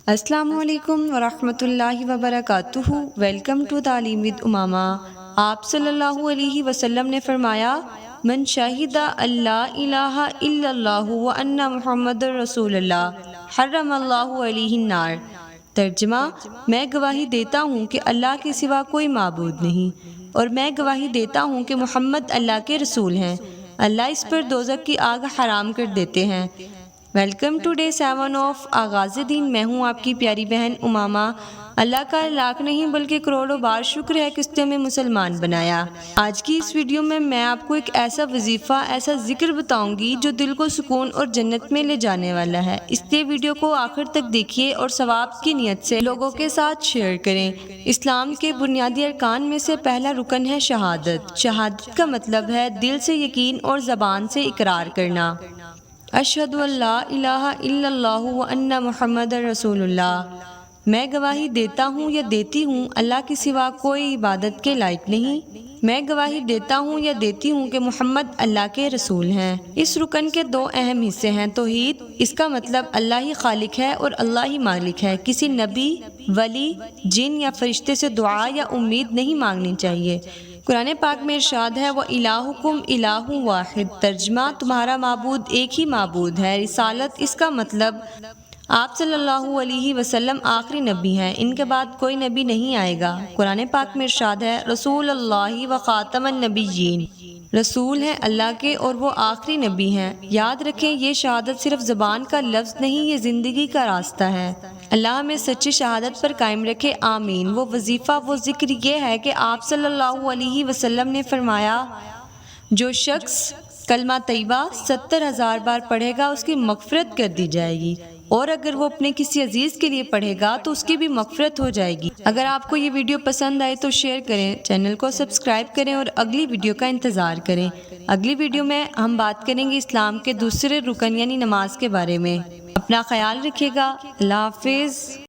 السلام علیکم ورحمۃ اللہ وبرکاتہ۔ ویلکم ٹو تعلیم ود امامہ۔ آپ صلی اللہ علیہ وسلم نے فرمایا، من شہد اللہ الہ الا اللہ وان محمد رسول اللہ حرم اللہ علیہ النار۔ ترجمہ: میں گواہی دیتا ہوں کہ اللہ کے سوا کوئی معبود نہیں، اور میں گواہی دیتا ہوں کہ محمد اللہ کے رسول ہیں، اللہ اس پر دوزخ کی آگ حرام کر دیتے ہیں۔ ویلکم ٹو ڈے 7 آف آغاز دین۔ میں ہوں آپ کی پیاری بہن امامہ۔ اللہ کا لاکھ نہیں بلکہ کروڑوں بار شکر ہے کہ اس نے ہمیں مسلمان بنایا۔ آج کی اس ویڈیو میں آپ کو ایک ایسا وظیفہ، ایسا ذکر بتاؤں گی جو دل کو سکون اور جنت میں لے جانے والا ہے۔ اس لیے ویڈیو کو آخر تک دیکھیے اور ثواب کی نیت سے لوگوں کے ساتھ شیئر کریں۔ اسلام کے بنیادی ارکان میں سے پہلا رکن ہے شہادت۔ شہادت کا مطلب ہے دل سے یقین اور زبان سے اقرار کرنا۔ اشہد ان لا الہ الا اللہ وان محمد رسول اللہ۔ میں گواہی دیتا ہوں یا دیتی ہوں اللہ کے سوا کوئی عبادت کے لائق نہیں۔ میں گواہی دیتا ہوں یا دیتی ہوں کہ محمد اللہ کے رسول ہیں۔ اس رکن کے دو اہم حصے ہیں۔ توحید، اس کا مطلب اللہ ہی خالق ہے اور اللہ ہی مالک ہے۔ کسی نبی، ولی، جن یا فرشتے سے دعا یا امید نہیں مانگنی چاہیے۔ قرآن پاک میں ارشاد ہے، وَإِلَٰهُكُمْ إِلَٰهٌ وَاحِدٌ۔ ترجمہ: تمہارا معبود ایک ہی معبود ہے۔ رسالت، اس کا مطلب آپ صلی اللہ علیہ وسلم آخری نبی ہیں، ان کے بعد کوئی نبی نہیں آئے گا۔ قرآن پاک میں ارشاد ہے، رسول اللہ و خاتم النبیین۔ رسول ہیں اللہ کے اور وہ آخری نبی ہیں۔ یاد رکھیں، یہ شہادت صرف زبان کا لفظ نہیں، یہ زندگی کا راستہ ہے۔ اللہ ہمیں سچی شہادت پر قائم رکھے، آمین۔ وہ وظیفہ، وہ ذکر یہ ہے کہ آپ صلی اللہ علیہ وسلم نے فرمایا، جو شخص کلمہ طیبہ 70,000 بار پڑھے گا اس کی مغفرت کر دی جائے گی، اور اگر وہ اپنے کسی عزیز کے لیے پڑھے گا تو اس کی بھی مغفرت ہو جائے گی۔ اگر آپ کو یہ ویڈیو پسند آئے تو شیئر کریں، چینل کو سبسکرائب کریں اور اگلی ویڈیو کا انتظار کریں۔ اگلی ویڈیو میں ہم بات کریں گے اسلام کے دوسرے رکن یعنی نماز کے بارے میں۔ اپنا خیال رکھیے گا۔ اللہ حافظ۔